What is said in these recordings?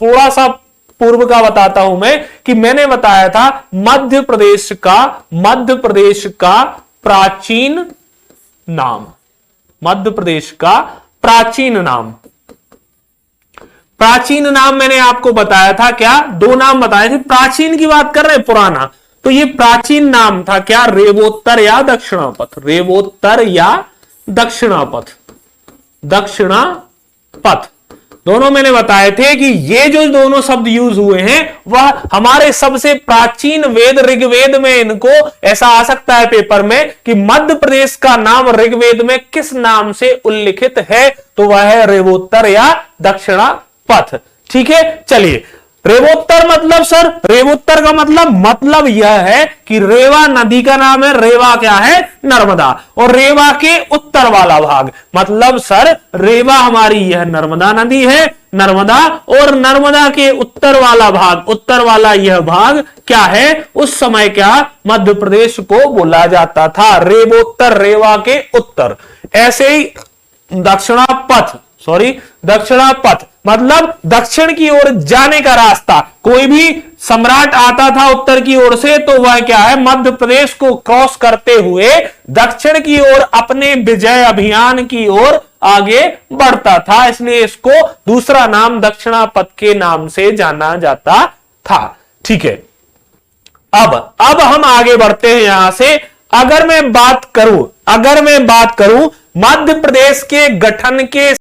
थोड़ा सा पूर्व का बताता हूं मैं कि मैंने बताया था मध्य प्रदेश का प्राचीन नाम, मध्य प्रदेश का प्राचीन नाम, प्राचीन नाम मैंने आपको बताया था क्या, दो नाम बताए थे। प्राचीन की बात कर रहे हैं, पुराना, तो ये प्राचीन नाम था क्या, रेवोत्तर या दक्षिणापथ, रेवोत्तर या दक्षिणापथ, दक्षिणापथ दोनों मैंने बताए थे कि ये जो दोनों शब्द यूज हुए हैं वह हमारे सबसे प्राचीन वेद ऋग्वेद में, इनको ऐसा आ सकता है पेपर में कि मध्य प्रदेश का नाम ऋग्वेद में किस नाम से उल्लिखित है, तो वह है रेवोत्तर या दक्षिणापथ। ठीक है, चलिए रेवोत्तर मतलब सर, रेवोत्तर का मतलब यह है कि रेवा नदी का नाम है, रेवा क्या है, नर्मदा, और रेवा के उत्तर वाला भाग, मतलब सर रेवा हमारी यह नर्मदा नदी है, नर्मदा, और नर्मदा के उत्तर वाला भाग, उत्तर वाला यह भाग क्या है, उस समय क्या मध्य प्रदेश को बोला जाता था, रेवोत्तर, रेवा के उत्तर। ऐसे ही दक्षिणापथ, दक्षिणापथ मतलब दक्षिण की ओर जाने का रास्ता, कोई भी सम्राट आता था उत्तर की ओर से तो वह क्या है, मध्य प्रदेश को क्रॉस करते हुए दक्षिण की ओर अपने विजय अभियान की ओर आगे बढ़ता था, इसलिए इसको दूसरा नाम दक्षिणापथ के नाम से जाना जाता था। ठीक है, अब हम आगे बढ़ते हैं यहां से। अगर मैं बात करूं मध्य प्रदेश के गठन के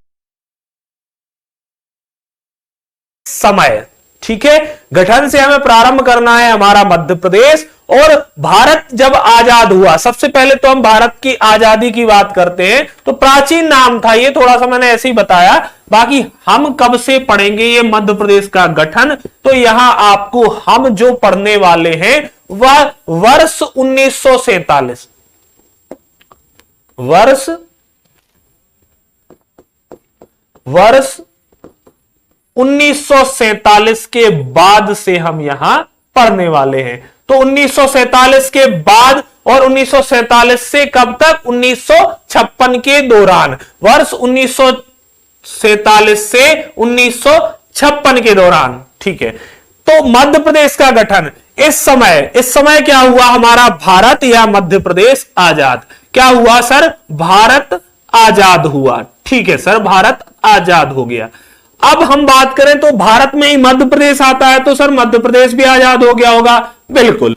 समय, ठीक है, गठन से हमें प्रारंभ करना है हमारा मध्य प्रदेश, और भारत जब आजाद हुआ, सबसे पहले तो हम भारत की आजादी की बात करते हैं, तो प्राचीन नाम था ये, थोड़ा सा मैंने ऐसे ही बताया, बाकी हम कब से पढ़ेंगे ये मध्य प्रदेश का गठन, तो यहां आपको हम जो पढ़ने वाले हैं वह वर्ष 1947, वर्ष 1947 के बाद से हम यहां पढ़ने वाले हैं। तो 1947 के बाद, और 1947 से कब तक, 1956 के दौरान, वर्ष 1947 से 1956 के दौरान। ठीक है, तो मध्य प्रदेश का गठन, इस समय क्या हुआ, हमारा भारत या मध्य प्रदेश आजाद, क्या हुआ सर, भारत आजाद हुआ। ठीक है सर, भारत आजाद हो गया। अब हम बात करें तो भारत में ही मध्य प्रदेश आता है, तो सर मध्य प्रदेश भी आजाद हो गया होगा, बिल्कुल।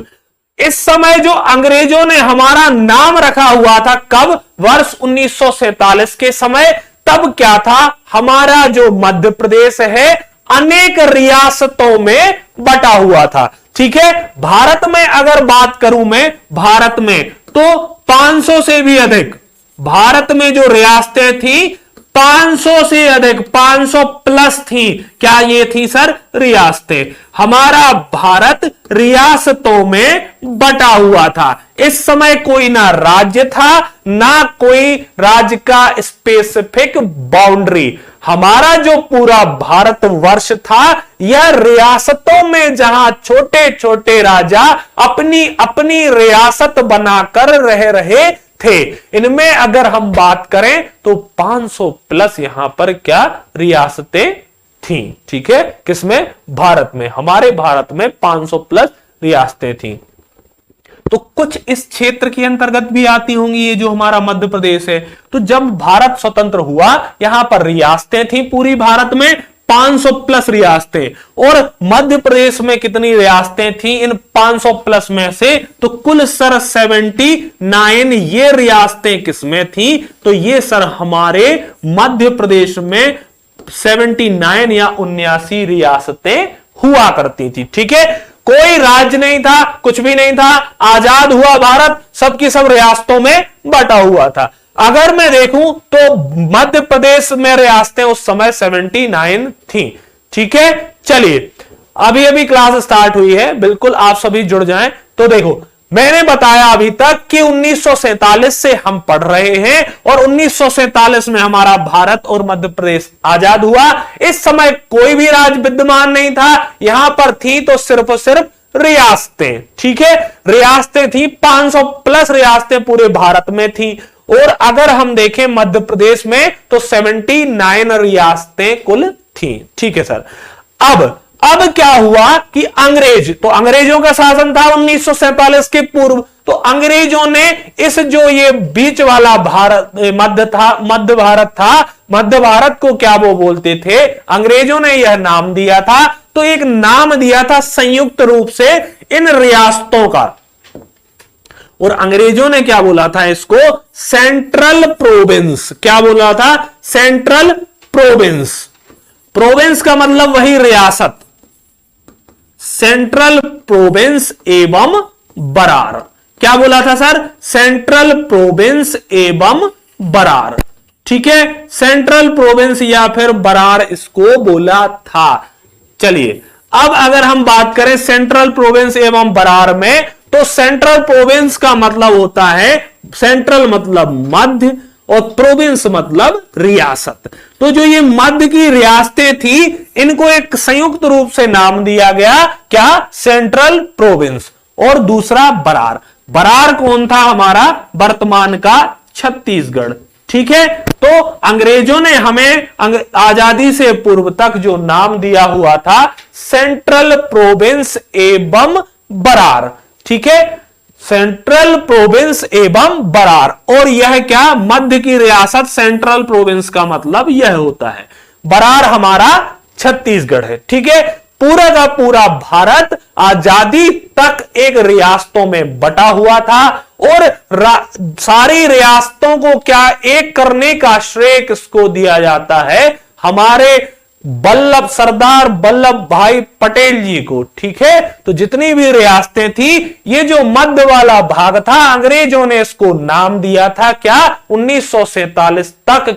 इस समय जो अंग्रेजों ने हमारा नाम रखा हुआ था, कब, वर्ष 1947 के समय, तब क्या था, हमारा जो मध्य प्रदेश है अनेक रियासतों में बटा हुआ था। ठीक है, भारत में अगर बात करूं मैं, भारत में तो 500 से भी अधिक, भारत में जो रियासतें थी 500 से अधिक, 500 प्लस थी, क्या ये थी सर, रियासतें। हमारा भारत रियासतों में बटा हुआ था। इस समय कोई ना राज्य था, ना कोई राज्य का स्पेसिफिक बाउंड्री। हमारा जो पूरा भारत वर्ष था यह रियासतों में, जहां छोटे छोटे राजा अपनी अपनी रियासत बनाकर रह रहे थे। इनमें अगर हम बात करें तो 500 प्लस यहां पर क्या रियासतें थी। ठीक है, किसमें, भारत में, हमारे भारत में 500 प्लस रियासतें थी। तो कुछ इस क्षेत्र के अंतर्गत भी आती होंगी ये जो हमारा मध्य प्रदेश है। तो जब भारत स्वतंत्र हुआ, यहां पर रियासतें थी पूरी भारत में 500 प्लस रियासतें, और मध्य प्रदेश में कितनी रियासतें थी इन 500 प्लस में से, तो कुल सर 79 ये रियासतें किसमें थी, तो ये सर हमारे मध्य प्रदेश में 79 या 79 रियासतें हुआ करती थी। ठीक है, कोई राज्य नहीं था, कुछ भी नहीं था, आजाद हुआ भारत, सबकी सब रियासतों में बटा हुआ था। अगर मैं देखूं तो मध्य प्रदेश में रियासतें उस समय 79 थी। ठीक है, चलिए अभी अभी क्लास स्टार्ट हुई है, बिल्कुल आप सभी जुड़ जाएं। तो देखो मैंने बताया अभी तक कि 1947 से हम पढ़ रहे हैं, और 1947 में हमारा भारत और मध्य प्रदेश आजाद हुआ। इस समय कोई भी राज्य विद्यमान नहीं था, यहां पर थी तो सिर्फ और सिर्फ रियासतें। ठीक है, रियासतें थी, 500 प्लस रियासतें पूरे भारत में थी। और अगर हम देखें मध्य प्रदेश में तो 79 रियासतें कुल थी। ठीक है सर, अब क्या हुआ कि अंग्रेजों का शासन था 1947 के पूर्व, तो अंग्रेजों ने इस जो ये बीच वाला भारत मध्य भारत को क्या वो बोलते थे, अंग्रेजों ने यह नाम दिया था, तो एक नाम दिया था संयुक्त रूप से इन रियासतों का, और अंग्रेजों ने क्या बोला था इसको, सेंट्रल प्रोविंस। क्या बोला था, सेंट्रल प्रोविंस। प्रोविंस का मतलब वही रियासत, सेंट्रल प्रोविंस एवं बरार। क्या बोला था सर, सेंट्रल प्रोविंस एवं बरार। ठीक है, सेंट्रल प्रोविंस या फिर बरार इसको बोला था। चलिए अब अगर हम बात करें सेंट्रल प्रोविंस एवं बरार में, तो सेंट्रल प्रोविंस का मतलब होता है, सेंट्रल मतलब मध्य और प्रोविंस मतलब रियासत। तो जो ये मध्य की रियासतें थी, इनको एक संयुक्त रूप से नाम दिया गया, क्या, सेंट्रल प्रोविंस। और दूसरा बरार। बरार कौन था, हमारा वर्तमान का छत्तीसगढ़। ठीक है, तो अंग्रेजों ने हमें आजादी से पूर्व तक जो नाम दिया हुआ था, सेंट्रल प्रोविंस एवं बरार। ठीक है, सेंट्रल प्रोविंस एवं बरार। और यह क्या, मध्य की रियासत, सेंट्रल प्रोविंस का मतलब यह होता है। बरार हमारा छत्तीसगढ़ है। ठीक है, पूरा का पूरा भारत आजादी तक एक रियासतों में बटा हुआ था, और सारी रियासतों को क्या एक करने का श्रेय किसको दिया जाता है, हमारे सरदार वल्लभ भाई पटेल जी को। ठीक है, तो जितनी भी रियासतें थी, ये जो मध्य वाला भाग था, अंग्रेजों ने इसको नाम दिया था क्या, 1947 तक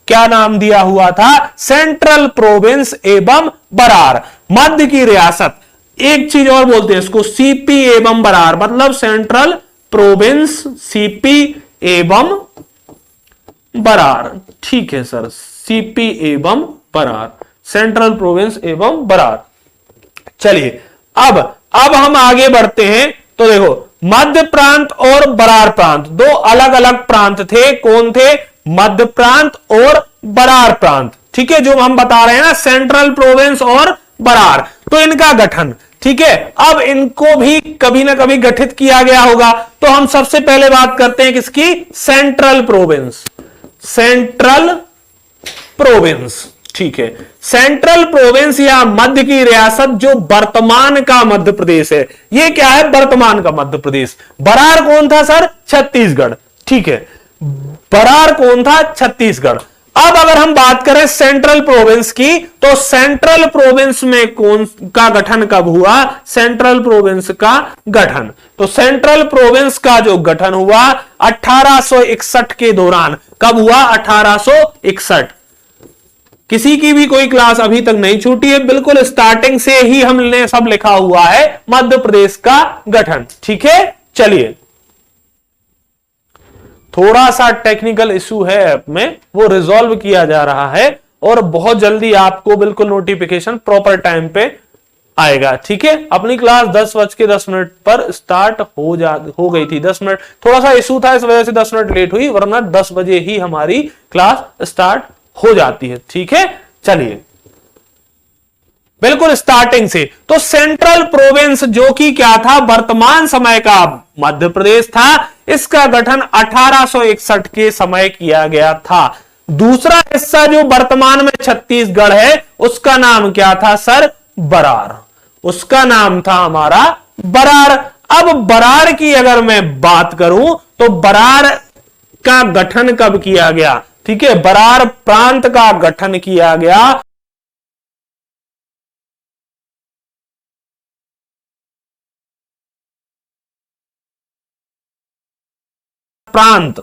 क्या नाम दिया हुआ था, सेंट्रल प्रोविंस एवं बरार, मध्य की रियासत। एक चीज और बोलते हैं इसको, सीपी एवं बरार, मतलब सेंट्रल प्रोविंस, सीपी एवं बरार। ठीक है सर, सीपी एवं बरार, सेंट्रल प्रोविंस एवं बरार। चलिए अब हम आगे बढ़ते हैं। तो देखो, मध्य प्रांत और बरार प्रांत दो अलग अलग प्रांत थे। कौन थे, मध्य प्रांत और बरार प्रांत। ठीक है, जो हम बता रहे हैं ना, सेंट्रल प्रोविंस और बरार, तो इनका गठन। ठीक है, अब इनको भी कभी ना कभी गठित किया गया होगा। तो हम सबसे पहले बात करते हैं किसकी, सेंट्रल प्रोविंस, सेंट्रल प्रोविंस। ठीक है, सेंट्रल प्रोविंस या मध्य की रियासत जो वर्तमान का मध्य प्रदेश है, ये क्या है, वर्तमान का मध्य प्रदेश। बरार कौन था सर, छत्तीसगढ़। ठीक है, बरार कौन था, छत्तीसगढ़। अब अगर हम बात करें सेंट्रल प्रोविंस की, तो सेंट्रल प्रोविंस में कौन का गठन कब हुआ, सेंट्रल प्रोविंस का गठन। तो सेंट्रल प्रोविंस का जो गठन हुआ 1861 के दौरान। कब हुआ, 1861। किसी की भी कोई क्लास अभी तक नहीं छूटी है, बिल्कुल स्टार्टिंग से ही हमने सब लिखा हुआ है, मध्य प्रदेश का गठन। ठीक है, चलिए थोड़ा सा टेक्निकल इशू है ऐप में, वो रिजॉल्व किया जा रहा है, और बहुत जल्दी आपको बिल्कुल नोटिफिकेशन प्रॉपर टाइम पे आएगा। ठीक है, अपनी क्लास 10:10 पर स्टार्ट हो गई थी। 10 मिनट थोड़ा सा इशू था, इस वजह से 10 मिनट लेट हुई, वरना 10 बजे ही हमारी क्लास स्टार्ट हो जाती है। ठीक है, चलिए बिल्कुल स्टार्टिंग से। तो सेंट्रल प्रोविंस जो कि क्या था, वर्तमान समय का मध्य प्रदेश था, इसका गठन 1861 के समय किया गया था। दूसरा हिस्सा जो वर्तमान में छत्तीसगढ़ है, उसका नाम क्या था सर, बरार। उसका नाम था हमारा बरार। अब बरार की अगर मैं बात करूं, तो बरार का गठन कब किया गया। ठीक है, बरार प्रांत का गठन किया गया प्रांत।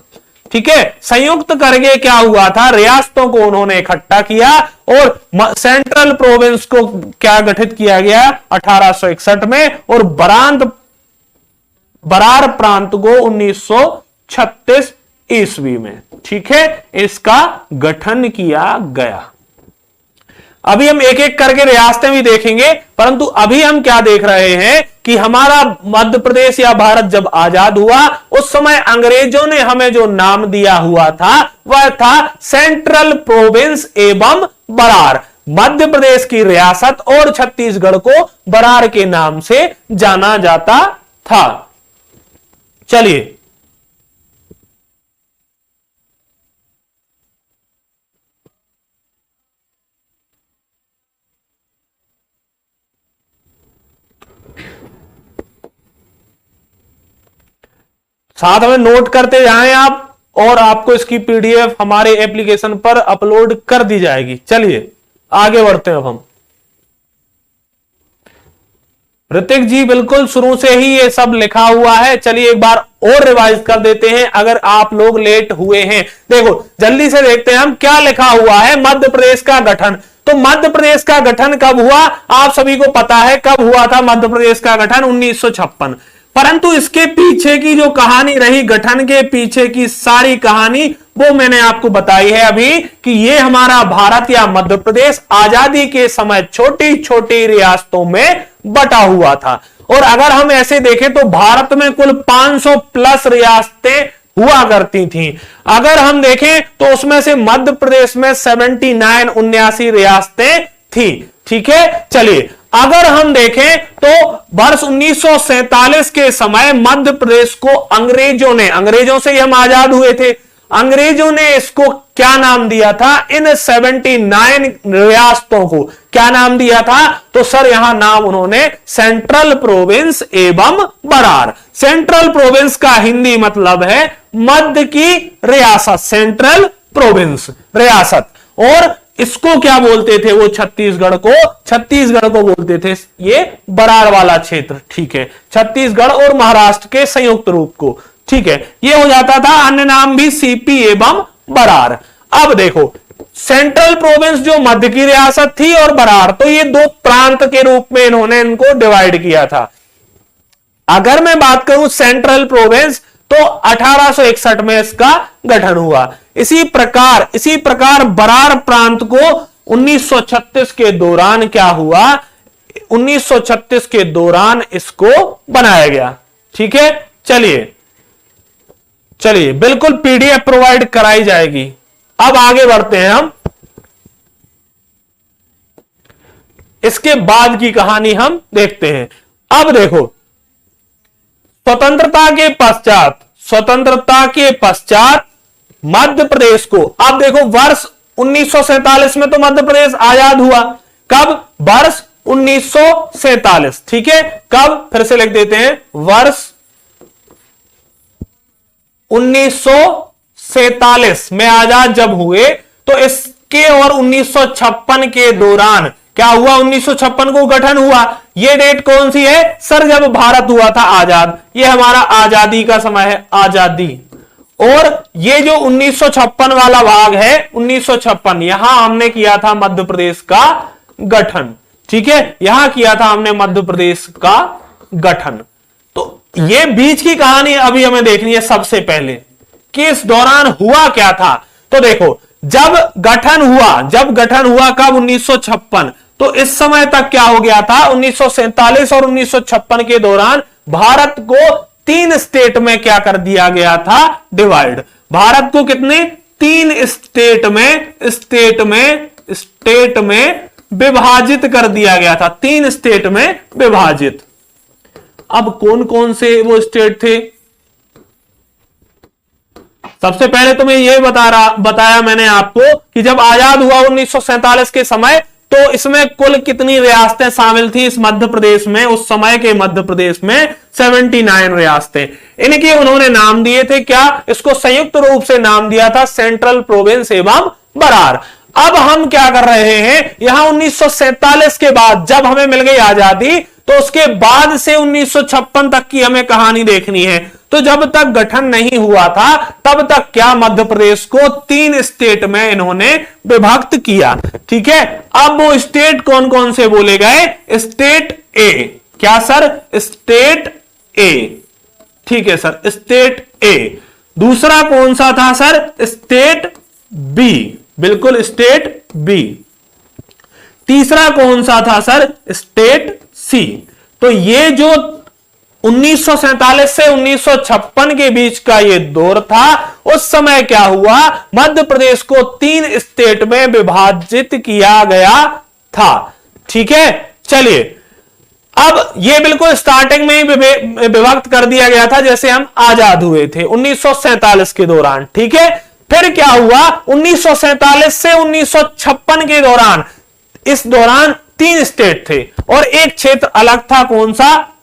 ठीक है, संयुक्त करके क्या हुआ था, रियासतों को उन्होंने इकट्ठा किया, और सेंट्रल प्रोविंस को क्या गठित किया गया 1861 में, और बरार प्रांत को 1936 ईस्वी में। ठीक है, इसका गठन किया गया। अभी हम एक एक करके रियासतें भी देखेंगे, परंतु अभी हम क्या देख रहे हैं कि हमारा मध्य प्रदेश या भारत जब आजाद हुआ, उस समय अंग्रेजों ने हमें जो नाम दिया हुआ था, वह था सेंट्रल प्रोविंस एवं बरार। मध्य प्रदेश की रियासत और छत्तीसगढ़ को बरार के नाम से जाना जाता था। चलिए साथ में नोट करते जाएं आप, और आपको इसकी पीडीएफ हमारे एप्लीकेशन पर अपलोड कर दी जाएगी। चलिए आगे बढ़ते हैं अब हम। ऋतिक जी बिल्कुल शुरू से ही ये सब लिखा हुआ है। चलिए एक बार और रिवाइज कर देते हैं अगर आप लोग लेट हुए हैं। देखो जल्दी से देखते हैं हम क्या लिखा हुआ है। मध्य प्रदेश का गठन, तो मध्य प्रदेश का गठन कब हुआ? आप सभी को पता है कब हुआ था मध्य प्रदेश का गठन, 1956। परंतु इसके पीछे की जो कहानी रही, गठन के पीछे की सारी कहानी, वो मैंने आपको बताई है अभी कि ये हमारा भारत या मध्य प्रदेश आजादी के समय छोटी छोटी रियासतों में बटा हुआ था। और अगर हम ऐसे देखें तो भारत में कुल 500 प्लस रियासतें हुआ करती थीं। अगर हम देखें तो उसमें से मध्य प्रदेश में 79 रियासतें थी। ठीक है, चलिए अगर हम देखें तो वर्ष 1947 के समय मध्य प्रदेश को अंग्रेजों से हम आजाद हुए थे, अंग्रेजों ने इसको क्या नाम दिया था? इन 79 रियासतों को क्या नाम दिया था? तो सर यहां नाम उन्होंने सेंट्रल प्रोविंस एवं बरार। सेंट्रल प्रोविंस का हिंदी मतलब है मध्य की रियासत, सेंट्रल प्रोविंस रियासत। और इसको क्या बोलते थे वो? छत्तीसगढ़ को बोलते थे ये बरार वाला क्षेत्र। ठीक है, छत्तीसगढ़ और महाराष्ट्र के संयुक्त रूप को। ठीक है, ये हो जाता था, अन्य नाम भी सीपी एवं बरार। अब देखो सेंट्रल प्रोविंस जो मध्य की रियासत थी और बरार, तो ये दो प्रांत के रूप में इन्होंने इनको डिवाइड किया था। अगर मैं बात करूं सेंट्रल प्रोविंस तो 1861 में इसका गठन हुआ। इसी प्रकार बरार प्रांत को 1936 के दौरान क्या हुआ? 1936 के दौरान इसको बनाया गया। ठीक है, चलिए बिल्कुल पीडीएफ प्रोवाइड कराई जाएगी। अब आगे बढ़ते हैं हम, इसके बाद की कहानी हम देखते हैं। अब देखो स्वतंत्रता के पश्चात मध्य प्रदेश को, अब देखो वर्ष 1947 में तो मध्य प्रदेश आजाद हुआ। कब? वर्ष 1947। ठीक है, कब? फिर से लिख देते हैं, वर्ष 1947 में आजाद जब हुए, तो इसके और 1956 के दौरान क्या हुआ? 1956 को गठन हुआ। यह डेट कौन सी है सर? जब भारत हुआ था आजाद। यह हमारा आजादी का समय है, आजादी। और ये जो 1956 वाला भाग है, 1956, यहां हमने किया था मध्य प्रदेश का गठन। ठीक है, यहां किया था हमने मध्य प्रदेश का गठन। तो ये बीच की कहानी अभी हमें देखनी है सबसे पहले कि इस दौरान हुआ क्या था। तो देखो जब गठन हुआ कब? 1956। तो इस समय तक क्या हो गया था? 1947 और 1956 के दौरान भारत को 3 स्टेट में क्या कर दिया गया था? डिवाइड। भारत को कितने? 3 स्टेट में विभाजित कर दिया गया था। 3 स्टेट में विभाजित। अब कौन कौन से वो स्टेट थे? सबसे पहले तो मैं ये बताया मैंने आपको कि जब आजाद हुआ 1947 के समय, तो इसमें कुल कितनी रियासतें शामिल थी इस मध्य प्रदेश में? उस समय के मध्य प्रदेश में 79 रियासतें। इनके उन्होंने नाम दिए थे क्या? इसको संयुक्त रूप से नाम दिया था सेंट्रल प्रोविंस एवं बरार। अब हम क्या कर रहे हैं, यहां 1947 के बाद जब हमें मिल गई आजादी, तो उसके बाद से 1956 तक की हमें कहानी देखनी है। तो जब तक गठन नहीं हुआ था तब तक क्या मध्य प्रदेश को 3 स्टेट में इन्होंने विभक्त किया। ठीक है, अब वो स्टेट कौन कौन से बोले गए? State A. क्या सर? State A. ठीक है सर, स्टेट ए। दूसरा कौन सा था सर? State B. बिल्कुल, स्टेट बी। तीसरा कौन सा था सर? स्टेट सी। तो ये जो 1947 से 1956 के बीच का ये दौर था। उस समय क्या हुआ, मध्य प्रदेश को 3 स्टेट में विभाजित किया गया था। ठीक है, चलिए अब ये बिल्कुल स्टार्टिंग में ही विभक्त कर दिया गया था जैसे हम आजाद हुए थे 1947 के दौरान। ठीक है, फिर क्या हुआ, 1947 से 1956 के दौरान, इस दौरान 3 स्टेट थे और एक क्षेत्र अलग था, कौन सा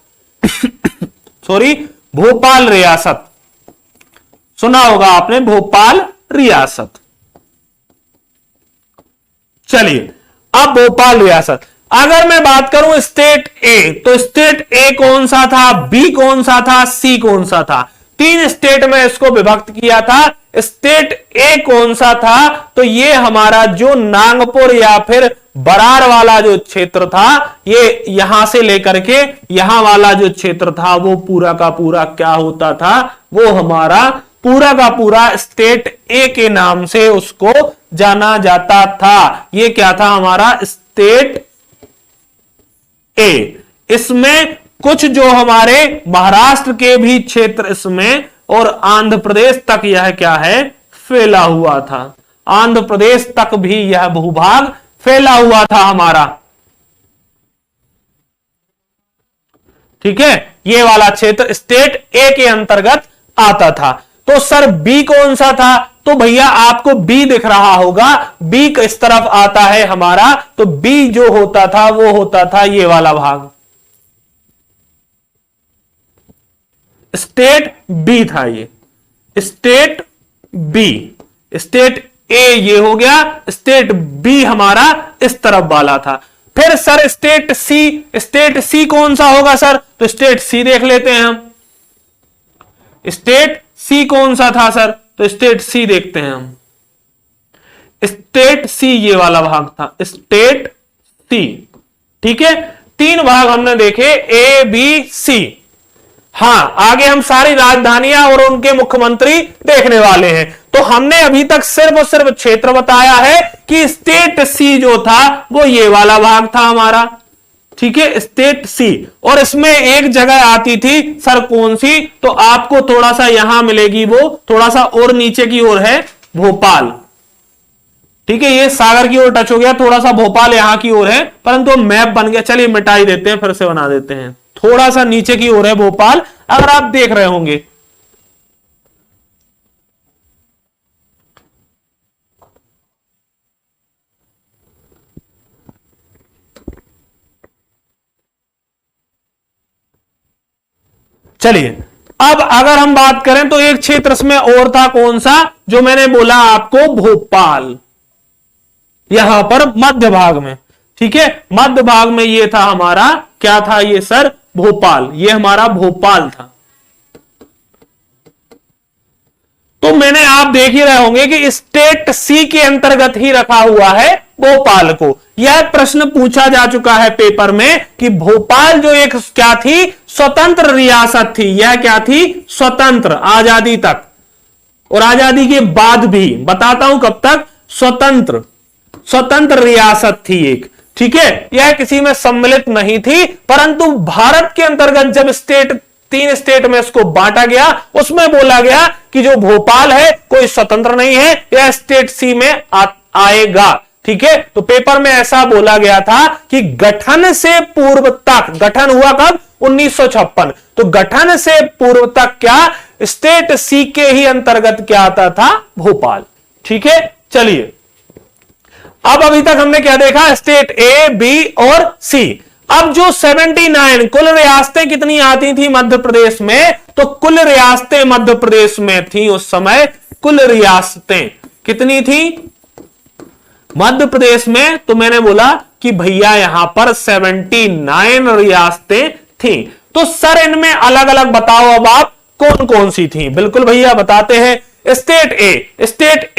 सॉरी, भोपाल रियासत। सुना होगा आपने भोपाल रियासत। चलिए अब भोपाल रियासत, अगर मैं बात करूं स्टेट ए, तो स्टेट ए कौन सा था, बी कौन सा था, सी कौन सा था। 3 स्टेट में इसको विभक्त किया था। स्टेट ए कौन सा था, तो ये हमारा जो नागपुर या फिर बरार वाला जो क्षेत्र था, ये यहां से लेकर के यहां वाला जो क्षेत्र था वो पूरा का पूरा क्या होता था, वो हमारा पूरा का पूरा स्टेट ए के नाम से उसको जाना जाता था। ये क्या था हमारा स्टेट ए। इसमें कुछ जो हमारे महाराष्ट्र के भी क्षेत्र इसमें और आंध्र प्रदेश तक यह क्या है, फैला हुआ था। आंध्र प्रदेश तक भी यह भूभाग फैला हुआ था हमारा। ठीक है, ये वाला क्षेत्र स्टेट ए के अंतर्गत आता था। तो सर बी कौन सा था, तो भैया आपको बी दिख रहा होगा, बी किस तरफ आता है हमारा, तो बी जो होता था वो होता था ये वाला भाग, स्टेट बी था। ये स्टेट बी, स्टेट ए ये हो गया, स्टेट बी हमारा इस तरफ वाला था। फिर सर स्टेट सी, स्टेट सी कौन सा होगा सर, तो स्टेट सी देख लेते हैं हम। स्टेट सी कौन सा था सर, तो स्टेट सी देखते हैं हम। स्टेट सी ये वाला भाग था, स्टेट सी। ठीक है, 3 भाग हमने देखे, ए बी सी। हां, आगे हम सारी राजधानियां और उनके मुख्यमंत्री देखने वाले हैं। तो हमने अभी तक सिर्फ और सिर्फ क्षेत्र बताया है कि स्टेट सी जो था वो ये वाला भाग था हमारा। ठीक है, स्टेट सी। और इसमें एक जगह आती थी सर कौन सी, तो आपको थोड़ा सा यहां मिलेगी, वो थोड़ा सा और नीचे की ओर है भोपाल। ठीक है, ये सागर की ओर टच हो गया, थोड़ा सा भोपाल यहां की ओर है, परंतु मैप बन गया। चलिए मिटाई देते हैं, फिर से बना देते हैं। थोड़ा सा नीचे की ओर है भोपाल, अगर आप देख रहे होंगे। चलिए अब अगर हम बात करें तो एक क्षेत्र इसमें और था, कौन सा, जो मैंने बोला आपको भोपाल, यहां पर मध्य भाग में। ठीक है, मध्य भाग में ये था हमारा, क्या था ये सर, भोपाल। ये हमारा भोपाल था। तो मैंने आप देख ही रहे होंगे कि स्टेट सी के अंतर्गत ही रखा हुआ है भोपाल को। यह प्रश्न पूछा जा चुका है पेपर में कि भोपाल जो एक क्या थी, स्वतंत्र रियासत थी। यह क्या थी, स्वतंत्र, आजादी तक और आजादी के बाद भी, बताता हूं कब तक, स्वतंत्र रियासत थी एक। ठीक है, यह किसी में सम्मिलित नहीं थी, परंतु भारत के अंतर्गत जब 3 स्टेट में इसको बांटा गया, उसमें बोला गया कि जो भोपाल है कोई स्वतंत्र नहीं है, यह स्टेट सी में आएगा। ठीक है, तो पेपर में ऐसा बोला गया था कि गठन से पूर्व तक, गठन हुआ कब, 1956, तो गठन से पूर्व तक क्या, स्टेट सी के ही अंतर्गत क्या आता था, भोपाल। ठीक है, चलिए अब अभी तक हमने क्या देखा, स्टेट ए बी और सी। अब जो 79 कुल रियासतें कितनी आती थी मध्य प्रदेश में, तो कुल रियासतें मध्य प्रदेश में थी उस समय, कुल रियासतें कितनी थी मध्य प्रदेश में, तो मैंने बोला कि भैया यहां पर 79 रियासतें थी। तो सर इनमें अलग अलग बताओ अब आप कौन कौन सी थी। बिल्कुल भैया बताते हैं। स्टेट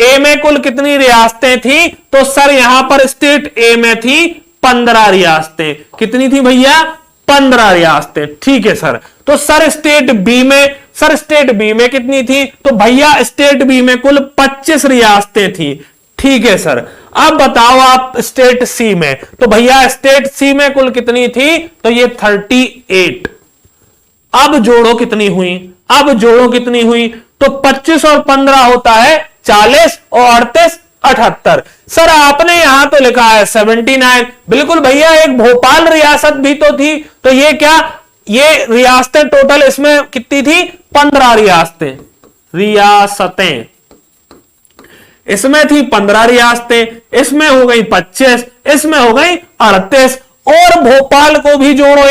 ए में कुल कितनी रियासतें थी, तो सर यहां पर स्टेट ए में थी 15 रियासतें। कितनी थी भैया, 15 रियासतें। ठीक है सर। तो सर स्टेट बी में कितनी थी, तो भैया स्टेट बी में कुल 25 रियासतें थी। ठीक है सर। अब बताओ आप स्टेट सी में, तो भैया स्टेट सी में कुल कितनी थी, तो ये 38। अब जोड़ो कितनी हुई, अब जोड़ो कितनी हुई, तो 25 और 15 होता है 40 और 38 78। सर आपने यहां तो लिखा है 79। बिल्कुल भैया, एक भोपाल रियासत भी तो थी, तो ये क्या, ये रियासतें टोटल इसमें कितनी थी, 15 रियासतें, रियासतें इसमें थी 15 रियासतें, इसमें हो गई 25, इसमें हो गई 38, और भोपाल को भी जोड़ो,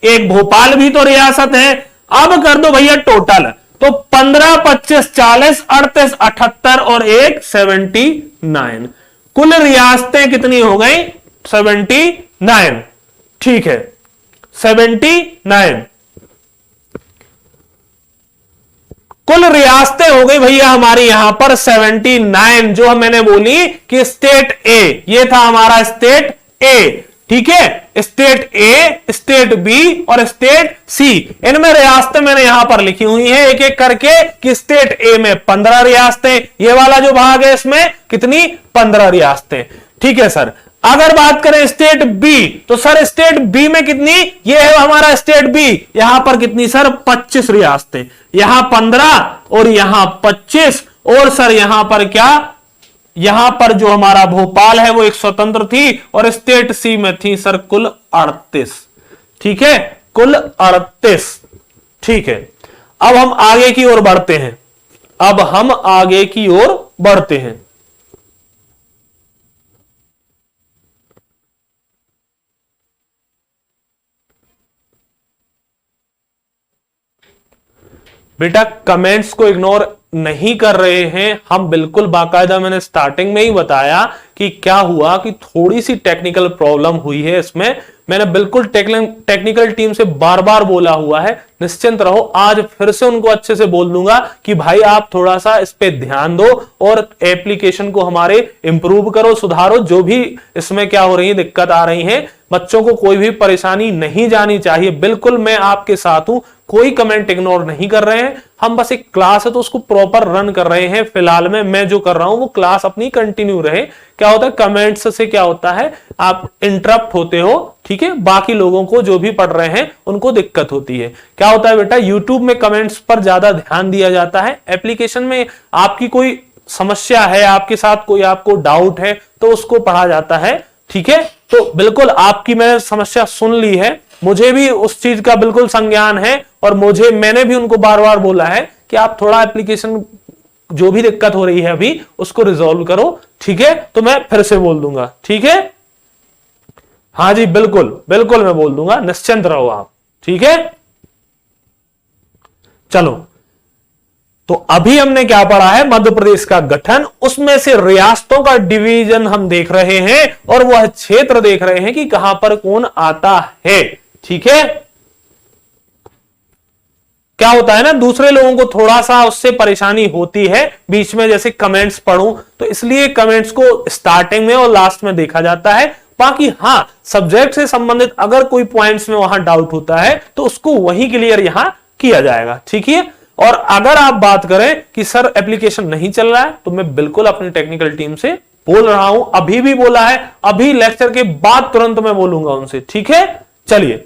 एक भोपाल भी तो रियासत है। अब कर दो भैया टोटल, तो 15 25 40 38 78 और एक 79, कुल रियासतें कितनी हो गई, 79। ठीक है, 79 कुल रियासतें हो गई भैया हमारी यहां पर 79, जो मैंने बोली कि स्टेट ए, ये था हमारा स्टेट ए, ठीक है, स्टेट ए, स्टेट बी और स्टेट सी, इनमें रियासतें मैंने यहां पर लिखी हुई हैं एक एक करके, कि स्टेट ए में 15 रियासतें, ये वाला जो भाग है इसमें कितनी, 15 रियासतें। ठीक है सर, अगर बात करें स्टेट बी, तो सर स्टेट बी में कितनी, ये है हमारा स्टेट बी, यहां पर कितनी सर, 25 रियासतें, यहां 15 और यहां 25, और सर यहां पर क्या, यहां पर जो हमारा भोपाल है वो एक स्वतंत्र थी, और स्टेट सी में थी सर कुल 38। ठीक है, कुल 38। ठीक है, अब हम आगे की ओर बढ़ते हैं, अब हम आगे की ओर बढ़ते हैं। बेटा कमेंट्स को इग्नोर नहीं कर रहे हैं हम, बिल्कुल बाकायदा मैंने स्टार्टिंग में ही बताया कि क्या हुआ कि थोड़ी सी टेक्निकल प्रॉब्लम हुई है इसमें, मैंने बिल्कुल टेक्निकल टीम से बार बार बोला हुआ है, निश्चिंत रहो, आज फिर से उनको अच्छे से बोल दूंगा कि भाई आप थोड़ा सा इस पे ध्यान दो और एप्लीकेशन को हमारे इंप्रूव करो, सुधारो, जो भी इसमें क्या हो रही है दिक्कत आ रही है, बच्चों को कोई भी परेशानी नहीं जानी चाहिए, बिल्कुल मैं आपके साथ हूं, कोई कमेंट इग्नोर नहीं कर रहे हैं, हम बस एक क्लास है तो उसको प्रॉपर रन कर रहे हैं। फिलहाल में मैं जो कर रहा हूं वो क्लास अपनी कंटिन्यू रहे, क्या होता है कमेंट्स से क्या होता है आप इंटरप्ट होते हो, ठीक है, बाकी लोगों को जो भी पढ़ रहे हैं उनको दिक्कत होती है। क्या होता है बेटा, यूट्यूब में कमेंट्स पर ज्यादा ध्यान दिया जाता है, एप्लीकेशन में आपकी कोई समस्या है, आपके साथ कोई आपको डाउट है तो उसको पढ़ा जाता है। ठीक है, तो बिल्कुल आपकी मैंने समस्या सुन ली है, मुझे भी उस चीज का बिल्कुल संज्ञान है, और मैंने भी उनको बार बार बोला है कि आप थोड़ा एप्लीकेशन जो भी दिक्कत हो रही है अभी उसको रिजॉल्व करो। ठीक है, तो मैं फिर से बोल दूंगा, ठीक है, हाँ जी बिल्कुल बिल्कुल मैं बोल दूंगा, निश्चिंत रहो आप। ठीक है, चलो, तो अभी हमने क्या पढ़ा है, मध्य प्रदेश का गठन, उसमें से रियासतों का डिवीजन हम देख रहे हैं, और वह क्षेत्र देख रहे हैं कि कहां पर कौन आता है। ठीक है, क्या होता है ना, दूसरे लोगों को थोड़ा सा उससे परेशानी होती है बीच में, जैसे कमेंट्स पढ़ूं तो इसलिए कमेंट्स को स्टार्टिंग में और लास्ट में देखा जाता है। बाकी हां, सब्जेक्ट से संबंधित अगर कोई पॉइंट्स में वहां डाउट होता है तो उसको वहीं क्लियर यहां किया जाएगा। ठीक है, और अगर आप बात करें कि सर एप्लीकेशन नहीं चल रहा है, तो मैं बिल्कुल अपनी टेक्निकल टीम से बोल रहा हूं, अभी भी बोला है, अभी लेक्चर के बाद तुरंत मैं बोलूंगा उनसे। ठीक है, चलिए,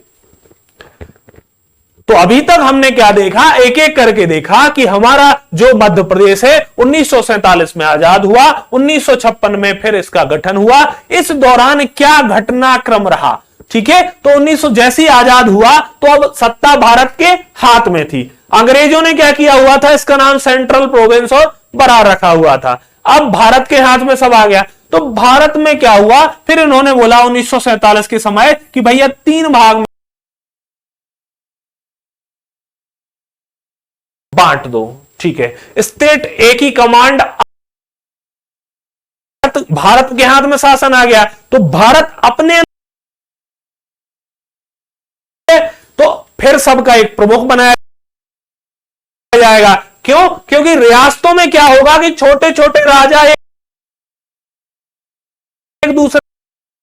तो अभी तक हमने क्या देखा, एक एक करके देखा कि हमारा जो मध्य प्रदेश है 1947 में आजाद हुआ, 1956 में फिर इसका गठन हुआ, इस दौरान क्या घटनाक्रम रहा। ठीक है, तो 1900 जैसी आजाद हुआ तो अब सत्ता भारत के हाथ में थी, अंग्रेजों ने क्या किया हुआ था, इसका नाम सेंट्रल प्रोविंस और बरार रखा हुआ था, अब भारत के हाथ में सब आ गया। तो भारत में क्या हुआ, फिर इन्होंने बोला 1947 के समय कि भैया 3 भाग में बांट दो। ठीक है, स्टेट ए की कमांड, भारत के हाथ में शासन आ गया, तो भारत अपने, तो फिर सबका एक प्रमुख बनाया जाएगा। क्यों, क्योंकि रियासतों में क्या होगा कि छोटे छोटे राजा एक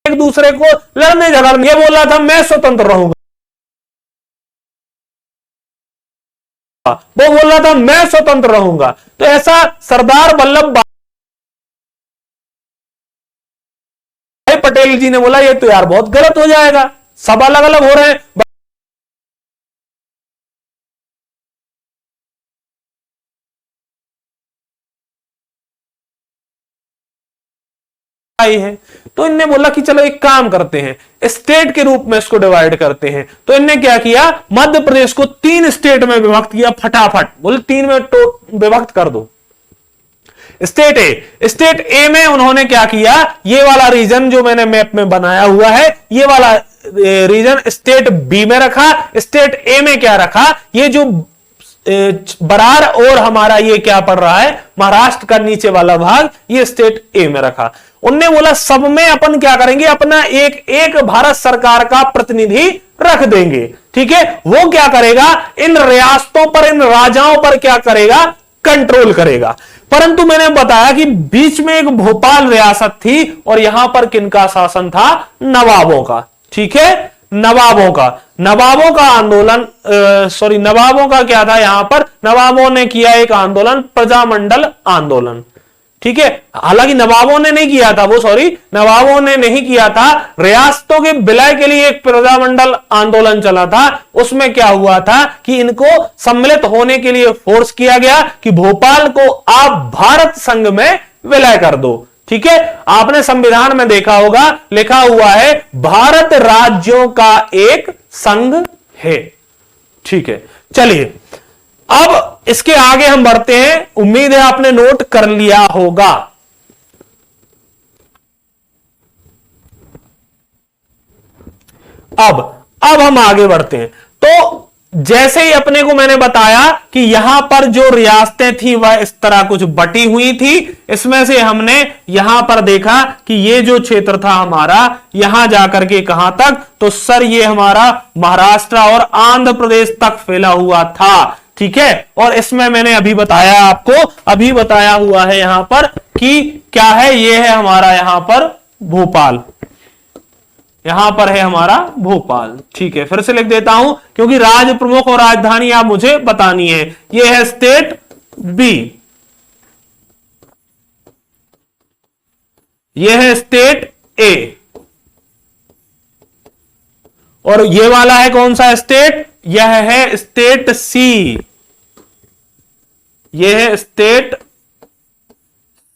दूसरे को लड़ने झगड़ने, ये बोला था मैं स्वतंत्र रहूंगा, वो बोल रहा था मैं स्वतंत्र रहूंगा, तो ऐसा सरदार वल्लभ भाई पटेल जी ने बोला ये तो यार बहुत गलत हो जाएगा, सब अलग अलग हो रहे हैं, आई है। तो इनने बोला कि चलो एक काम करते हैं, स्टेट के रूप में इसको डिवाइड करते हैं। तो इनने क्या किया, मध्य प्रदेश को 3 स्टेट में विभक्त किया फटाफट, बोले 3 में तो विभक्त कर दो। स्टेट ए में उन्होंने क्या किया, ये वाला रीजन जो मैंने मैप में बनाया हुआ है, ये वाला रीजन स्टेट बी में रखा। स्टेट ए में क्या रखा, ये जो बरार और हमारा ये क्या पड़ रहा है, महाराष्ट्र का नीचे वाला भाग, ये स्टेट ए में रखा। उनने बोला सब में अपन क्या करेंगे, अपना एक भारत सरकार का प्रतिनिधि रख देंगे। ठीक है, वो क्या करेगा, इन रियासतों पर, इन राजाओं पर क्या करेगा, कंट्रोल करेगा। परंतु मैंने बताया कि बीच में एक भोपाल रियासत थी और यहां पर किनका शासन था, नवाबों का। ठीक है, नवाबों का आंदोलन, नवाबों का क्या था, यहां पर नवाबों ने किया एक आंदोलन, प्रजामंडल आंदोलन। ठीक है, हालांकि नवाबों ने नहीं किया था नवाबों ने नहीं किया था, रियासतों के विलय के लिए एक प्रजामंडल आंदोलन चला था। उसमें क्या हुआ था कि इनको सम्मिलित होने के लिए फोर्स किया गया कि भोपाल को आप भारत संघ में विलय कर दो। ठीक है, आपने संविधान में देखा होगा, लिखा हुआ है भारत राज्यों का एक संघ है। ठीक है, चलिए अब इसके आगे हम बढ़ते हैं। उम्मीद है आपने नोट कर लिया होगा। अब हम आगे बढ़ते हैं। तो जैसे ही अपने को मैंने बताया कि यहां पर जो रियासतें थी वह इस तरह कुछ बटी हुई थी। इसमें से हमने यहां पर देखा कि ये जो क्षेत्र था हमारा, यहां जाकर के कहां तक, तो सर ये हमारा महाराष्ट्र और आंध्र प्रदेश तक फैला हुआ था। ठीक है, और इसमें मैंने अभी बताया हुआ है यहां पर कि क्या है, ये है हमारा यहां पर भोपाल, यहां पर है हमारा भोपाल। ठीक है, फिर से लिख देता हूं क्योंकि राज्य प्रमुख और राजधानी आप मुझे बतानी है। ये है स्टेट बी, ये है स्टेट ए, और ये वाला है कौन सा स्टेट, यह है स्टेट सी, यह है स्टेट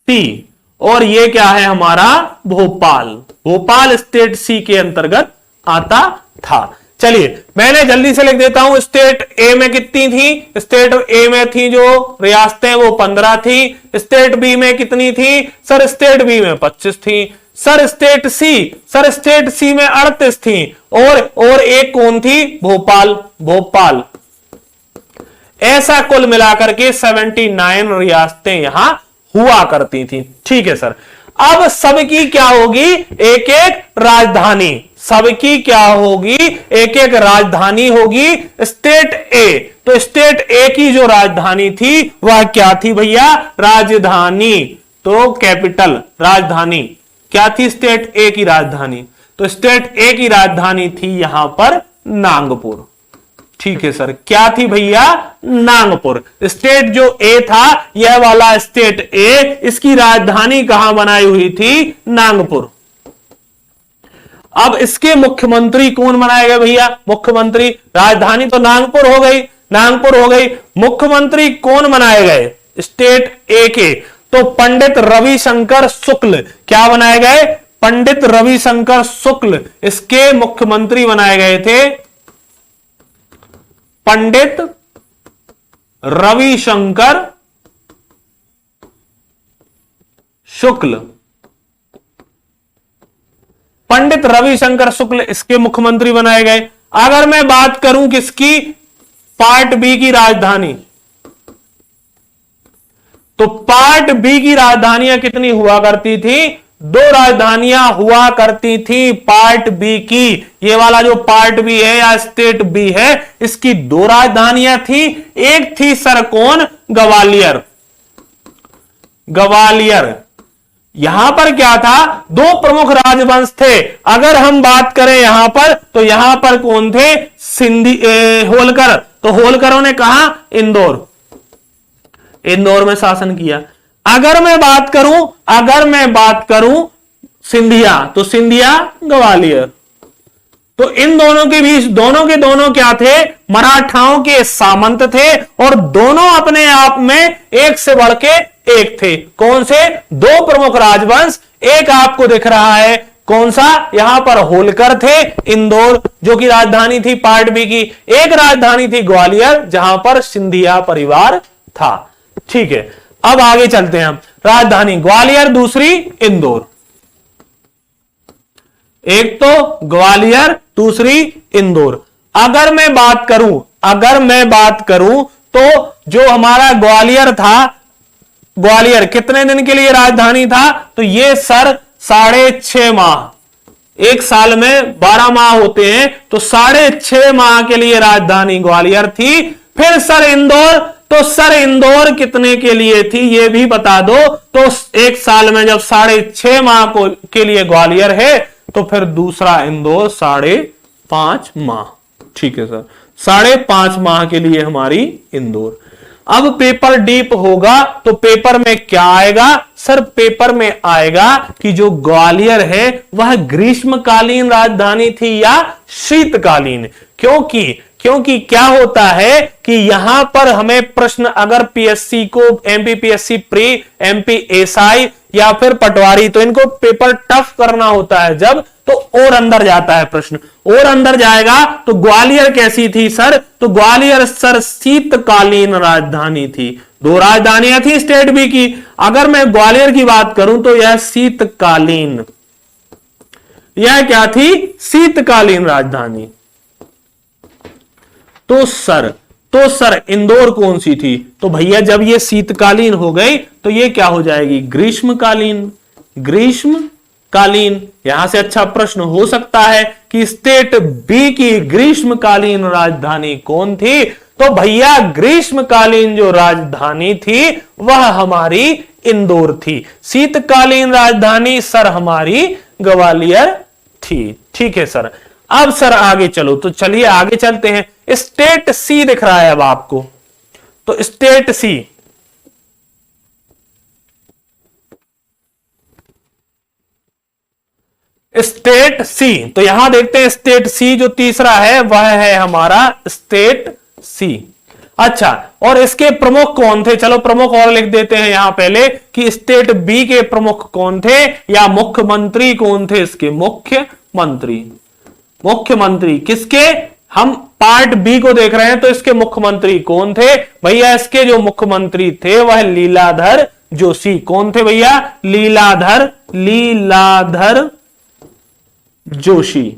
सी, और ये क्या है हमारा भोपाल स्टेट सी के अंतर्गत आता था। चलिए मैंने जल्दी से लिख देता हूं, स्टेट ए में कितनी थी, स्टेट ए में थी जो रियासतें वो 15 थी। स्टेट बी में कितनी थी, सर स्टेट बी में 25 थी। सर स्टेट सी में 38 थी, और एक कौन थी, भोपाल। ऐसा कुल मिलाकर के 79 रियासतें यहां हुआ करती थी। ठीक है सर, अब सबकी क्या होगी, एक एक राजधानी, सबकी क्या होगी, एक एक राजधानी होगी। स्टेट ए, तो स्टेट ए की जो राजधानी थी वह क्या थी भैया, राजधानी, तो कैपिटल राजधानी क्या थी, स्टेट ए की राजधानी, तो स्टेट ए की राजधानी थी यहां पर नागपुर। ठीक है सर, क्या थी भैया, नागपुर। स्टेट जो ए था, यह वाला स्टेट ए, इसकी राजधानी कहां बनाई हुई थी, नागपुर। अब इसके मुख्यमंत्री कौन बनाए गए भैया, मुख्यमंत्री, राजधानी तो नागपुर हो गई, मुख्यमंत्री कौन बनाए गए, स्टेट ए के, तो पंडित रविशंकर शुक्ल क्या बनाए गए, पंडित रविशंकर शुक्ल इसके मुख्यमंत्री बनाए गए थे, पंडित रविशंकर शुक्ल, पंडित रविशंकर शुक्ल इसके मुख्यमंत्री बनाए गए। अगर मैं बात करूं किसकी, पार्ट बी की राजधानी, तो पार्ट बी की राजधानियां कितनी हुआ करती थी, 2 राजधानियां हुआ करती थी पार्ट बी की। ये वाला जो पार्ट बी है या स्टेट बी है, इसकी 2 राजधानियां थी। एक थी सर कौन, ग्वालियर। यहां पर क्या था, 2 प्रमुख राजवंश थे। अगर हम बात करें यहां पर, तो यहां पर कौन थे, होलकर, तो होलकरों ने कहा इंदौर में शासन किया। अगर मैं बात करूं सिंधिया, तो सिंधिया ग्वालियर। तो इन दोनों के बीच दोनों क्या थे, मराठाओं के सामंत थे, और दोनों अपने आप में एक से बढ़ के एक थे। कौन से, 2 प्रमुख राजवंश, एक आपको दिख रहा है कौन सा, यहां पर होलकर थे इंदौर जो कि राजधानी थी पार्ट बी की, एक राजधानी थी ग्वालियर जहां पर सिंधिया परिवार था। ठीक है, अब आगे चलते हैं हम। राजधानी ग्वालियर, दूसरी इंदौर, एक तो ग्वालियर दूसरी इंदौर। अगर मैं बात करूं तो जो हमारा ग्वालियर था, ग्वालियर कितने दिन के लिए राजधानी था, तो ये सर 6.5 माह, एक साल में 12 माह होते हैं, तो 6.5 माह के लिए राजधानी ग्वालियर थी। फिर सर इंदौर, तो सर इंदौर कितने के लिए थी ये भी बता दो। तो एक साल में जब 6.5 माह के लिए ग्वालियर है, तो फिर दूसरा इंदौर 5.5 माह। ठीक है सर, 5.5 माह के लिए हमारी इंदौर। अब पेपर डीप होगा तो पेपर में क्या आएगा सर, पेपर में आएगा कि जो ग्वालियर है वह ग्रीष्मकालीन राजधानी थी या शीतकालीन। क्योंकि क्या होता है कि यहां पर हमें प्रश्न अगर पीएससी को एमपीपीएससी प्री, एमपी एसआई या फिर पटवारी, तो इनको पेपर टफ करना होता है जब, तो और अंदर जाता है प्रश्न, और अंदर जाएगा। तो ग्वालियर कैसी थी सर, तो ग्वालियर सर शीतकालीन राजधानी थी। 2 राजधानियां थी स्टेट बी की। अगर मैं ग्वालियर की बात करूं तो यह शीतकालीन, यह क्या थी, शीतकालीन राजधानी। तो सर इंदौर कौन सी थी, तो भैया जब ये शीतकालीन हो गई तो ये क्या हो जाएगी, ग्रीष्मकालीन। यहां से अच्छा प्रश्न हो सकता है कि स्टेट बी की ग्रीष्मकालीन राजधानी कौन थी, तो भैया ग्रीष्मकालीन जो राजधानी थी वह हमारी इंदौर थी। शीतकालीन राजधानी सर हमारी ग्वालियर थी। ठीक है सर, अब सर आगे चलो, तो चलिए आगे चलते हैं। स्टेट सी दिख रहा है अब आपको, तो स्टेट सी, तो यहां देखते हैं स्टेट सी जो तीसरा है वह है हमारा स्टेट सी। अच्छा, और इसके प्रमुख कौन थे, चलो प्रमुख और लिख देते हैं यहां पहले कि स्टेट बी के प्रमुख कौन थे या मुख्यमंत्री कौन थे इसके, मुख्यमंत्री किसके, हम पार्ट बी को देख रहे हैं, तो इसके मुख्यमंत्री कौन थे भैया, इसके जो मुख्यमंत्री थे वह लीलाधर जोशी। कौन थे भैया, लीलाधर जोशी।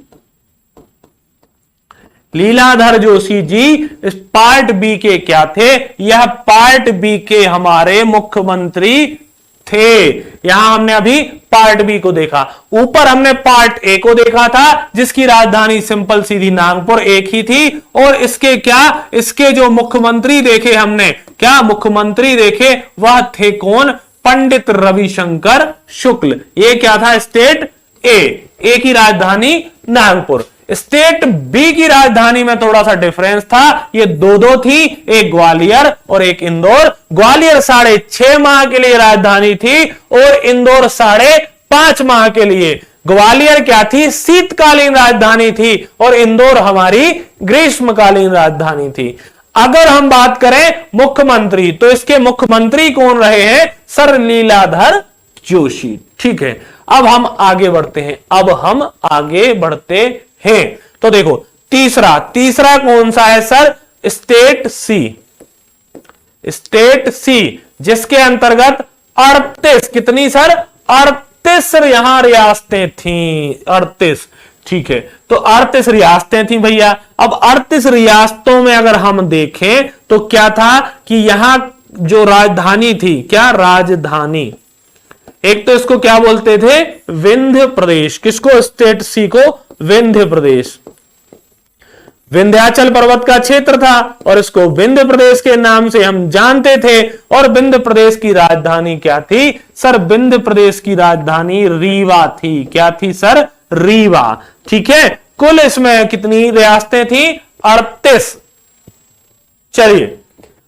लीलाधर जोशी जी इस पार्ट बी के क्या थे, यह पार्ट बी के हमारे मुख्यमंत्री थे। यहां हमने अभी पार्ट बी को देखा, ऊपर हमने पार्ट ए को देखा था जिसकी राजधानी सिंपल सीधी नागपुर एक ही थी। और इसके जो मुख्यमंत्री देखे हमने, क्या मुख्यमंत्री देखे, वह थे कौन, पंडित रविशंकर शुक्ल। ये क्या था, स्टेट ए की राजधानी नागपुर। स्टेट बी की राजधानी में थोड़ा सा डिफरेंस था, ये दो थी, एक ग्वालियर और एक इंदौर। ग्वालियर 6.5 माह के लिए राजधानी थी और इंदौर 5.5 माह के लिए। ग्वालियर क्या थी, शीतकालीन राजधानी थी और इंदौर हमारी ग्रीष्मकालीन राजधानी थी। अगर हम बात करें मुख्यमंत्री, तो इसके मुख्यमंत्री कौन रहे हैं, सर लीलाधर जोशी। ठीक है, अब हम आगे बढ़ते हैं। तो देखो तीसरा कौन सा है सर, स्टेट सी जिसके अंतर्गत 38, कितनी सर, 38 यहां रियासतें थी, 38। ठीक है, तो 38 रियासतें थी भैया। अब 38 रियासतों में अगर हम देखें तो क्या था कि यहां जो राजधानी थी, क्या राजधानी, एक तो इसको क्या बोलते थे, विंध्य प्रदेश। किसको, स्टेट सी को विंध्य प्रदेश, विंध्याचल पर्वत का क्षेत्र था और इसको विंध्य प्रदेश के नाम से हम जानते थे। और विंध्य प्रदेश की राजधानी क्या थी सर, विंध्य प्रदेश की राजधानी रीवा थी। क्या थी सर, रीवा। ठीक है, कुल इसमें कितनी रियासतें थी, 38। चलिए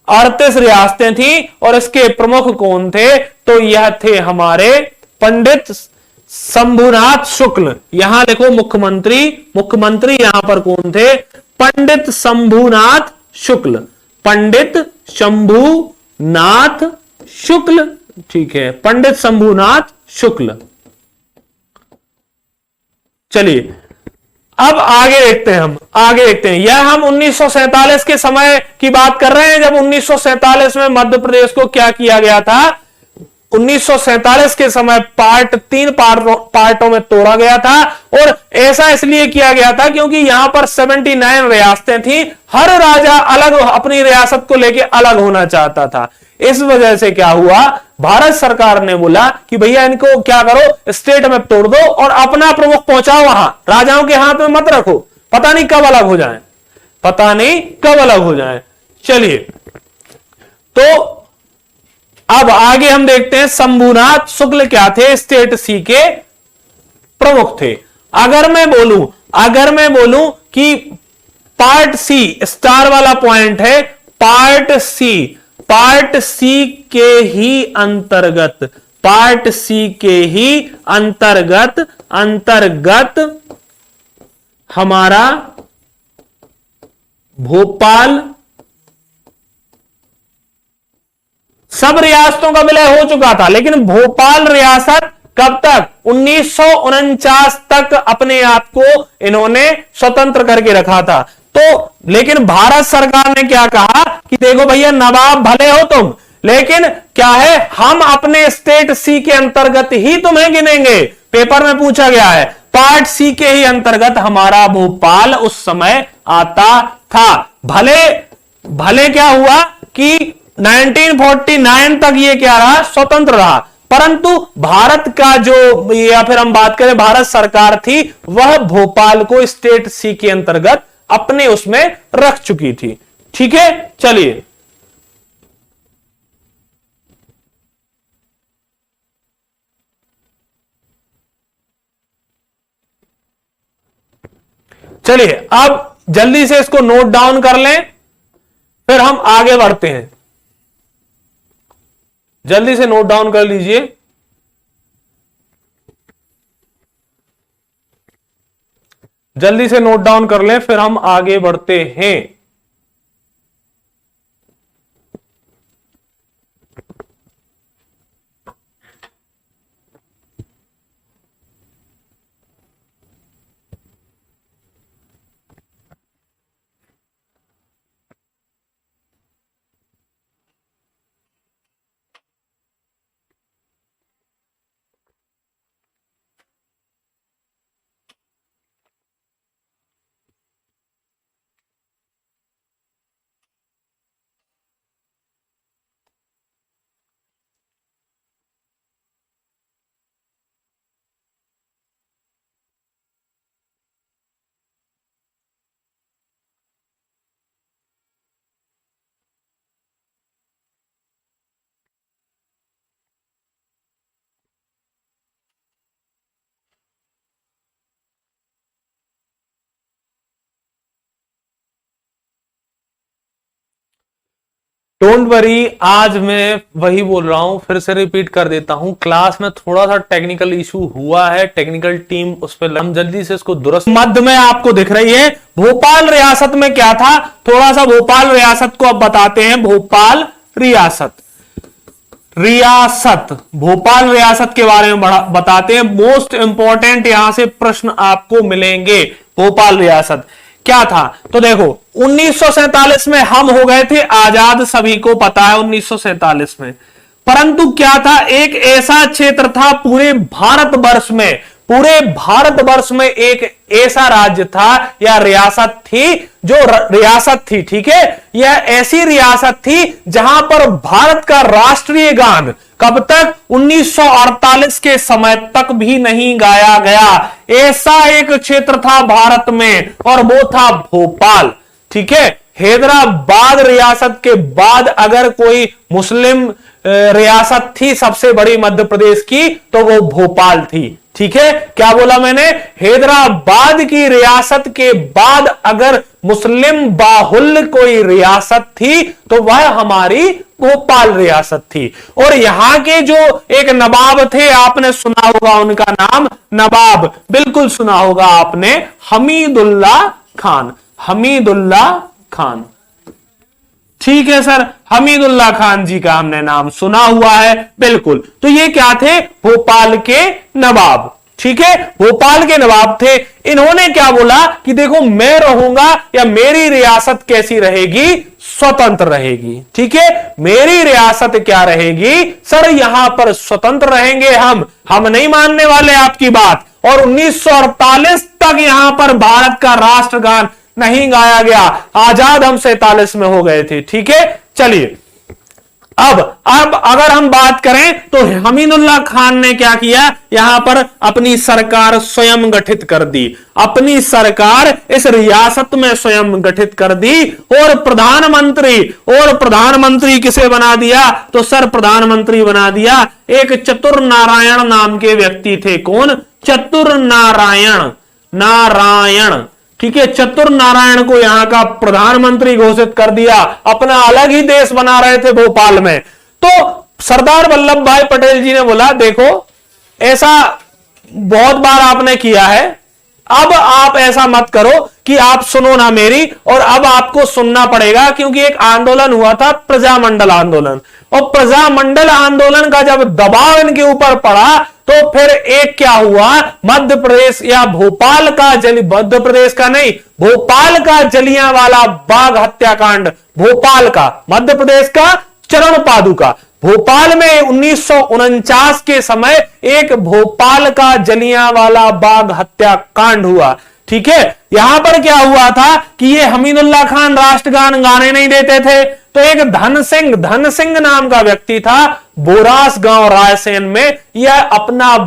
38 रियासतें थी और इसके प्रमुख कौन थे, तो यह थे हमारे पंडित शंभुनाथ शुक्ल। यहां लिखो मुख्यमंत्री यहां पर कौन थे, पंडित शंभुनाथ शुक्ल, पंडित शंभुनाथ शुक्ल। ठीक है, पंडित शंभुनाथ शुक्ल। चलिए अब आगे देखते हैं, हम आगे देखते हैं। यह हम 1947 के समय की बात कर रहे हैं, जब 1947 में मध्य प्रदेश को क्या किया गया था। 1947 के समय तीन पार्टों में तोड़ा गया था, और ऐसा इसलिए किया गया था क्योंकि यहां पर 79 रियासतें थी। हर राजा अलग अपनी रियासत को लेकर अलग होना चाहता था। इस वजह से क्या हुआ, भारत सरकार ने बोला कि भैया इनको क्या करो, स्टेट में तोड़ दो और अपना प्रमुख पहुंचाओ वहां, राजाओं के हाथ में मत रखो, पता नहीं कब अलग हो जाए, पता नहीं कब अलग हो जाए। चलिए तो अब आगे हम देखते हैं, शंभुनाथ शुक्ल क्या थे, स्टेट सी के प्रमुख थे। अगर मैं बोलूं कि पार्ट सी, स्टार वाला पॉइंट है, पार्ट सी के ही अंतर्गत, पार्ट सी के ही अंतर्गत हमारा भोपाल, सब रियासतों का विलय हो चुका था, लेकिन भोपाल रियासत कब तक, 1949 तक अपने आप को इन्होंने स्वतंत्र करके रखा था। तो लेकिन भारत सरकार ने क्या कहा कि देखो भैया नवाब भले हो तुम, लेकिन क्या है, हम अपने स्टेट सी के अंतर्गत ही तुम्हें गिनेंगे। पेपर में पूछा गया है, पार्ट सी के ही अंतर्गत हमारा भोपाल उस समय आता था। भले क्या हुआ कि 1949 तक ये क्या रहा, स्वतंत्र रहा, परंतु भारत का जो, या फिर हम बात करें भारत सरकार थी, वह भोपाल को स्टेट सी के अंतर्गत अपने उसमें रख चुकी थी। ठीक है, चलिए अब जल्दी से इसको नोट डाउन कर लें, फिर हम आगे बढ़ते हैं। जल्दी से नोट डाउन कर लीजिए। जल्दी से नोट डाउन कर लें, फिर हम आगे बढ़ते हैं। डोंट वरी, आज मैं वही बोल रहा हूं, फिर से रिपीट कर देता हूं, क्लास में थोड़ा सा टेक्निकल इशू हुआ है, टेक्निकल टीम उस पर, हम जल्दी से इसको दुरुस्त। मध्य में आपको दिख रही है भोपाल रियासत में क्या था, थोड़ा सा भोपाल रियासत को अब बताते हैं। भोपाल भोपाल रियासत के बारे में बताते हैं। मोस्ट इंपॉर्टेंट यहां से प्रश्न आपको मिलेंगे। भोपाल रियासत क्या था, तो देखो 1947 में हम हो गए थे आजाद, सभी को पता है 1947 में, परंतु क्या था, एक ऐसा क्षेत्र था पूरे भारतवर्ष में एक ऐसा राज्य था या रियासत थी, जो रियासत थी, ठीक है, यह ऐसी रियासत थी जहां पर भारत का राष्ट्रीय गान कब तक, 1948 के समय तक भी नहीं गाया गया। ऐसा एक क्षेत्र था भारत में, और वो था भोपाल। ठीक है, हैदराबाद रियासत के बाद अगर कोई मुस्लिम रियासत थी सबसे बड़ी मध्य प्रदेश की, तो वो भोपाल थी। ठीक है, क्या बोला मैंने, हैदराबाद की रियासत के बाद अगर मुस्लिम बाहुल्य कोई रियासत थी तो वह हमारी भोपाल रियासत थी। और यहां के जो एक नवाब थे, आपने सुना होगा उनका नाम, नवाब बिल्कुल सुना होगा आपने, हमीदुल्ला खान। ठीक है सर, हमीदुल्ला खान जी का हमने नाम सुना हुआ है, बिल्कुल। तो ये क्या थे, भोपाल के नवाब। ठीक है, भोपाल के नवाब थे। इन्होंने क्या बोला कि देखो मैं रहूंगा या मेरी रियासत कैसी रहेगी, स्वतंत्र रहेगी। ठीक है, मेरी रियासत क्या रहेगी सर, यहां पर स्वतंत्र रहेंगे हम नहीं मानने वाले आपकी बात। और 1948 तक यहां पर भारत का राष्ट्रगान नहीं गाया गया, आजाद हम 47 में हो गए थे। ठीक है, चलिए अब अगर हम बात करें तो हमीदुल्लाह खान ने क्या किया, यहां पर अपनी सरकार स्वयं गठित कर दी, अपनी सरकार इस रियासत में स्वयं गठित कर दी। और प्रधानमंत्री किसे बना दिया, तो सर प्रधानमंत्री बना दिया एक चतुर नारायण नाम के व्यक्ति थे। कौन, चतुर नारायण। ठीक है, चतुर नारायण को यहां का प्रधानमंत्री घोषित कर दिया, अपना अलग ही देश बना रहे थे भोपाल में। तो सरदार वल्लभ भाई पटेल जी ने बोला देखो ऐसा बहुत बार आपने किया है, अब आप ऐसा मत करो कि आप सुनो ना मेरी, और अब आपको सुनना पड़ेगा, क्योंकि एक आंदोलन हुआ था प्रजामंडल आंदोलन, और प्रजामंडल आंदोलन का जब दबाव इनके ऊपर पड़ा तो फिर एक क्या हुआ, मध्य प्रदेश या भोपाल का मध्य प्रदेश का नहीं, भोपाल का जलियांवाला बाग हत्याकांड, भोपाल का, मध्य प्रदेश का चरण पादुका, भोपाल में 1949 के समय एक भोपाल का जलियांवाला बाग हत्याकांड हुआ। ठीक है, यहां पर क्या हुआ था कि ये हमीदुल्लाह खान राष्ट्रगान गाने नहीं देते थे, तो एक धन सिंह नाम का व्यक्ति था, बोरास गांव रायसेन में, यह अपना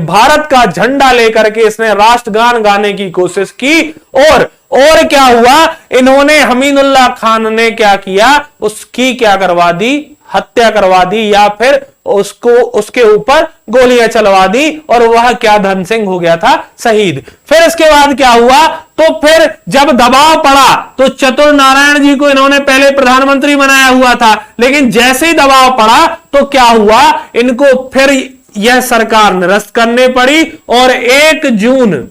भारत का झंडा लेकर के इसने राष्ट्रगान गाने की कोशिश की। और क्या हुआ, इन्होंने हमीदुल्लाह खान ने क्या किया, उसकी क्या करवा दी, हत्या करवा दी, या फिर उसके ऊपर गोलियां चलवा दी, और वह क्या धन सिंह हो गया था शहीद। फिर इसके बाद क्या हुआ, तो फिर जब दबाव पड़ा तो चतुर नारायण जी को इन्होंने पहले प्रधानमंत्री बनाया हुआ था, लेकिन जैसे ही दबाव पड़ा तो क्या हुआ, इनको फिर यह सरकार निरस्त करनी पड़ी, और 1 जून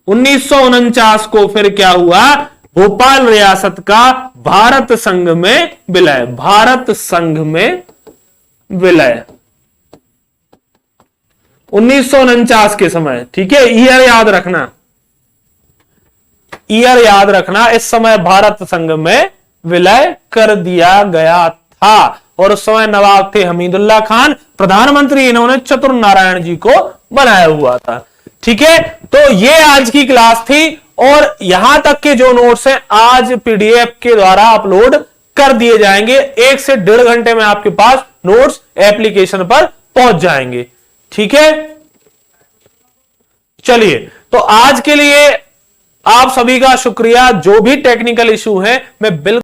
1949 को फिर क्या हुआ, भोपाल रियासत का भारत संघ में विलय, भारत संघ में विलय 1949 के समय। ठीक है, ईयर याद रखना, ईयर याद रखना, इस समय भारत संघ में विलय कर दिया गया था। और उस समय नवाब थे हमीदुल्लाह खान, प्रधानमंत्री इन्होंने चतुर नारायण जी को बनाया हुआ था। ठीक है, तो ये आज की क्लास थी, और यहां तक के जो नोट्स हैं आज पीडीएफ के द्वारा अपलोड कर दिए जाएंगे, 1 से 1.5 घंटे में आपके पास नोट्स एप्लीकेशन पर पहुंच जाएंगे। ठीक है, चलिए तो आज के लिए आप सभी का शुक्रिया। जो भी टेक्निकल इशू है मैं बिल्कुल